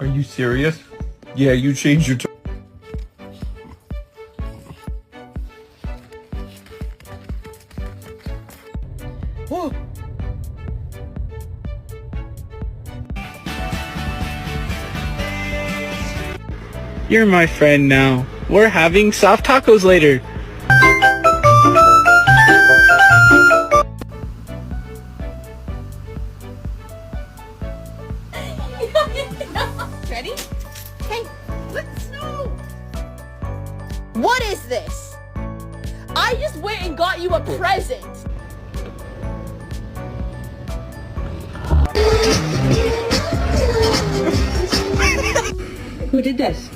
Are you serious? Yeah, you changed your Whoa. You're my friend now. We're having soft tacos later. Ready? Hey, let's snow. What is this? I just went and got you a present. Who did this?